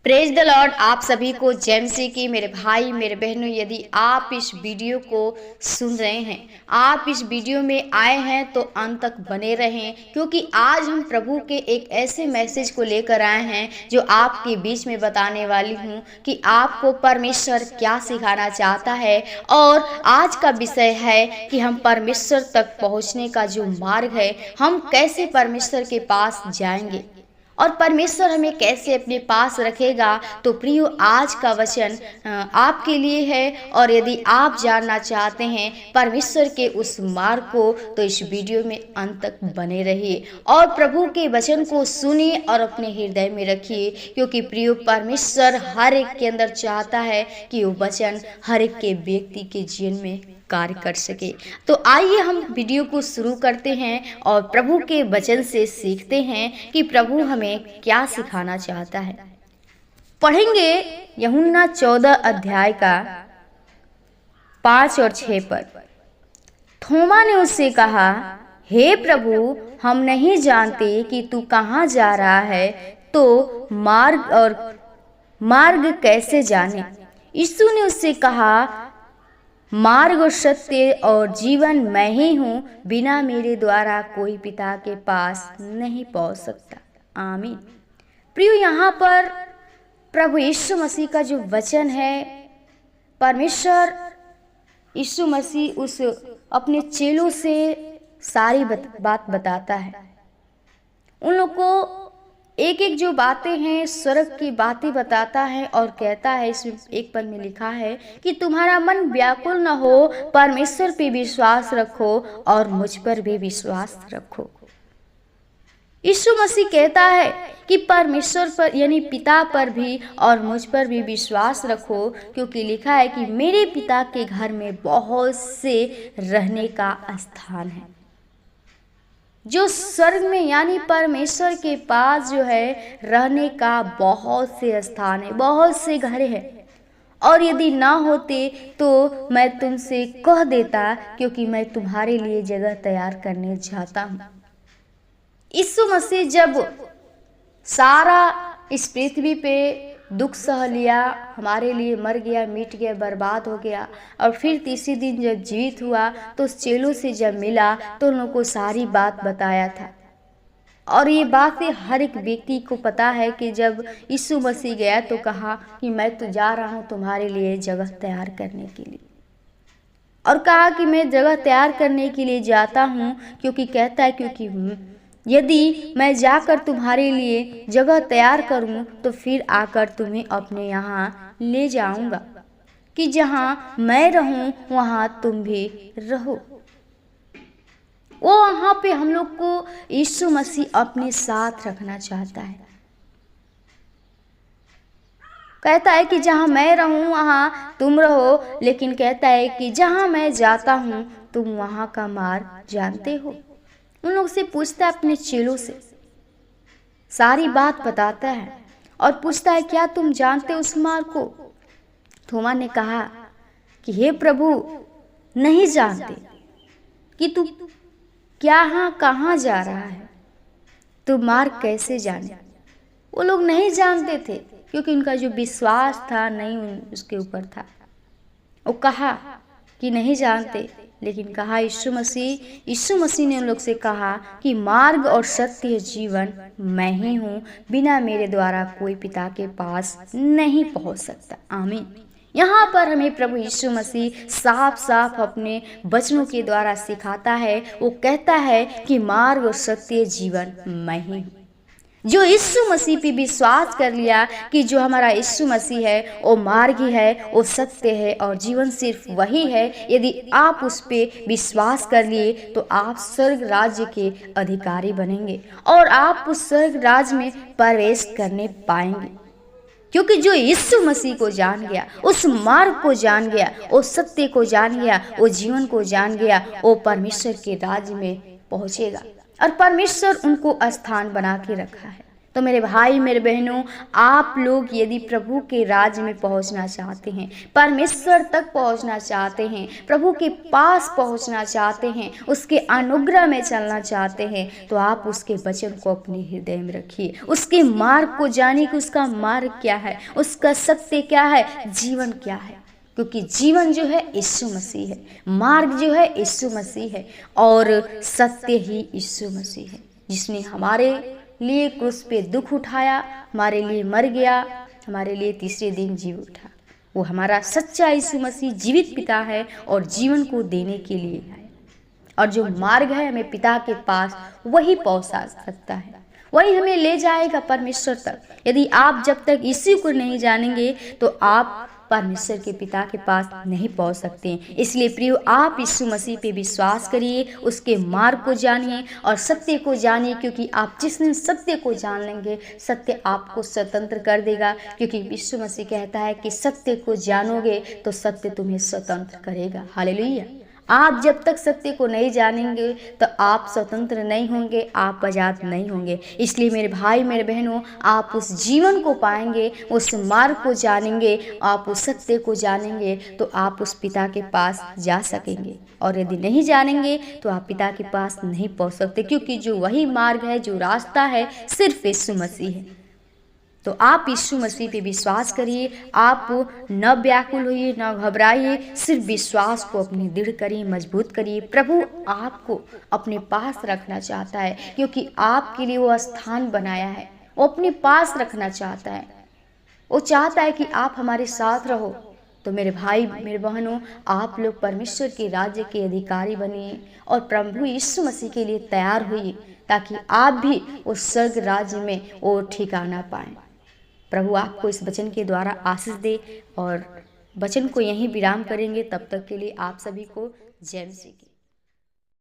Praise the Lord. आप सभी को जेमसी की मेरे भाई मेरे बहनों, यदि आप इस वीडियो को सुन रहे हैं, आप इस वीडियो में आए हैं तो अंत तक बने रहें, क्योंकि आज हम प्रभु के एक ऐसे मैसेज को लेकर आए हैं जो आपके बीच में बताने वाली हूं कि आपको परमेश्वर क्या सिखाना चाहता है। और आज का विषय है कि हम परमेश्वर तक पहुंचने का जो मार्ग है, हम कैसे परमेश्वर के पास जाएंगे और परमेश्वर हमें कैसे अपने पास रखेगा। तो प्रियो, आज का वचन आपके लिए है, और यदि आप जानना चाहते हैं परमेश्वर के उस मार्ग को तो इस वीडियो में अंत तक बने रहिए और प्रभु के वचन को सुनिए और अपने हृदय में रखिए, क्योंकि प्रियो, परमेश्वर हर एक के अंदर चाहता है कि वो वचन हर एक के व्यक्ति के जीवन में कार्य कर सके। तो आइए हम वीडियो को शुरू करते हैं और प्रभु के वचन से सीखते हैं कि प्रभु हमें क्या सिखाना चाहता है। पढ़ेंगे यूहन्ना 14 अध्याय का 5 और 6 पद। थोमा ने उससे कहा, हे प्रभु, हम नहीं जानते कि तू कहाँ जा रहा है, तो मार्ग कैसे जाने। यीशु ने उससे कहा, मार्ग और सत्य और जीवन मैं ही हूँ, बिना मेरे द्वारा कोई पिता के पास नहीं पहुँच सकता। आमीन। प्रियो, यहाँ पर प्रभु यीशु मसीह का जो वचन है, परमेश्वर यीशु मसीह उस अपने चेलों से सारी बात बताता है। उन लोग को एक एक जो बातें हैं, स्वर्ग की बातें बताता है और कहता है, इसमें एक पद में लिखा है कि तुम्हारा मन व्याकुल न हो, परमेश्वर पे विश्वास रखो और मुझ पर भी विश्वास रखो। यीशु मसीह कहता है कि परमेश्वर पर यानी पिता पर भी और मुझ पर भी विश्वास रखो, क्योंकि लिखा है कि मेरे पिता के घर में बहुत से रहने का स्थान है। जो स्वर्ग में यानी परमेश्वर के पास जो है रहने का बहुत से स्थान है, बहुत से घर हैं, और यदि ना होते तो मैं तुमसे कह देता, क्योंकि मैं तुम्हारे लिए जगह तैयार करने जाता हूँ। यीशु मसीह जब सारा इस पृथ्वी पे दुख सह लिया, हमारे लिए मर गया, मिट गया, बर्बाद हो गया, और फिर तीसरे दिन जब जीवित हुआ तो उस चेलों से जब मिला तो उन लोगों को सारी बात बताया था। और ये बातें हर एक व्यक्ति को पता है कि जब यीशु मसीह गया तो कहा कि मैं तो जा रहा हूँ तुम्हारे लिए जगह तैयार करने के लिए, और कहा कि मैं जगह तैयार करने के लिए जाता हूँ, क्योंकि कहता है क्योंकि यदि मैं जाकर तुम्हारे लिए जगह तैयार करूं तो फिर आकर तुम्हें अपने यहाँ ले जाऊंगा, कि जहाँ मैं रहूं वहाँ तुम भी रहो। वो वहाँ पे हम लोग को यीशु मसीह अपने साथ रखना चाहता है। कहता है कि जहाँ मैं रहूं वहाँ तुम रहो, लेकिन कहता है कि जहाँ मैं जाता हूँ तुम वहाँ का मार्ग जानते हो। उन लोग से पूछता है, अपने चेलों से सारी बात बताता है और पूछता है, क्या तुम जानते हो उस मार्ग को। थोमा ने कहा कि हे प्रभु, नहीं जानते कि तू कहाँ जा रहा है, तो मार्ग कैसे जाने। वो लोग नहीं जानते थे, क्योंकि उनका जो विश्वास था नहीं उसके ऊपर था। वो कहा कि नहीं जानते, लेकिन कहा यीशु मसीह ने उन लोग से कहा कि मार्ग और सत्य जीवन मैं ही हूँ, बिना मेरे द्वारा कोई पिता के पास नहीं पहुँच सकता। आमीन। यहाँ पर हमें प्रभु यीशु मसीह साफ साफ अपने वचनों के द्वारा सिखाता है। वो कहता है कि मार्ग और सत्य जीवन मैं ही हूँ। जो यीशु मसीह पे विश्वास कर लिया कि जो हमारा यीशु मसीह है वो मार्ग ही है, वो सत्य है और जीवन सिर्फ वही है, यदि आप उस पे विश्वास कर लिए तो आप स्वर्ग राज्य के अधिकारी बनेंगे और आप उस स्वर्ग राज्य में प्रवेश करने पाएंगे। क्योंकि जो यीशु मसीह को जान गया, उस मार्ग को जान गया, वो सत्य को जान गया, वो जीवन को जान गया, वो परमेश्वर के राज्य में पहुंचेगा और परमेश्वर उनको स्थान बना के रखा है। तो मेरे भाई मेरे बहनों, आप लोग यदि प्रभु के राज्य में पहुंचना चाहते हैं, परमेश्वर तक पहुंचना चाहते हैं, प्रभु के पास पहुंचना चाहते हैं, उसके अनुग्रह में चलना चाहते हैं, तो आप उसके वचन को अपने हृदय में रखिए। उसके मार्ग को जानिए कि उसका मार्ग क्या है, उसका सत्य क्या है, जीवन क्या है। क्योंकि जीवन जो है यीशु मसीह है, मार्ग जो है यीशु मसीह है, और सत्य ही यीशु मसीह है, जिसने हमारे लिए क्रूस पे दुख उठाया, हमारे लिए मर गया, हमारे लिए तीसरे दिन जी उठा। वो हमारा सच्चा यीशु मसीह जीवित पिता है और जीवन को देने के लिए है। और जो मार्ग है हमें पिता के पास, वही पहुंचा सकता है, वही हमें ले जाएगा परमेश्वर तक। यदि आप जब तक यीशु को नहीं जानेंगे तो आप परमेश्वर के पिता के पास नहीं पहुंच सकते हैं। इसलिए प्रियो, आप यीशु मसीह पे विश्वास करिए, उसके मार्ग को जानिए और सत्य को जानिए, क्योंकि आप जिस दिन सत्य को जान लेंगे, सत्य आपको स्वतंत्र कर देगा। क्योंकि यीशु मसीह कहता है कि सत्य को जानोगे तो सत्य तुम्हें स्वतंत्र करेगा। हालेलुया। आप जब तक सत्य को नहीं जानेंगे तो आप स्वतंत्र नहीं होंगे, आप आजाद नहीं होंगे। इसलिए मेरे भाई मेरे बहनों, आप उस जीवन को पाएंगे, उस मार्ग को जानेंगे, आप उस सत्य को जानेंगे तो आप उस पिता के पास जा सकेंगे। और यदि नहीं जानेंगे तो आप पिता के पास नहीं पहुंच सकते, क्योंकि जो वही मार्ग है, जो रास्ता है, सिर्फ यीशु मसीह है। तो आप यीशु मसीह पे विश्वास करिए, आप न व्याकुल होइए, न घबराइए, सिर्फ विश्वास को अपने दृढ़ करिए, मजबूत करिए। प्रभु आपको अपने पास रखना चाहता है, क्योंकि आपके लिए वो स्थान बनाया है, वो अपने पास रखना चाहता है। वो चाहता है कि आप हमारे साथ रहो। तो मेरे भाई मेरे बहनों, आप लोग परमेश्वर के राज्य के अधिकारी बनिए और प्रभु यीशु मसीह के लिए तैयार होइए, ताकि आप भी उस स्वर्ग राज्य में वो ठिकाना पाएं। प्रभु आपको इस वचन के द्वारा आशीष दे, और वचन को यहीं विराम करेंगे। तब तक के लिए आप सभी को जय मसीह की।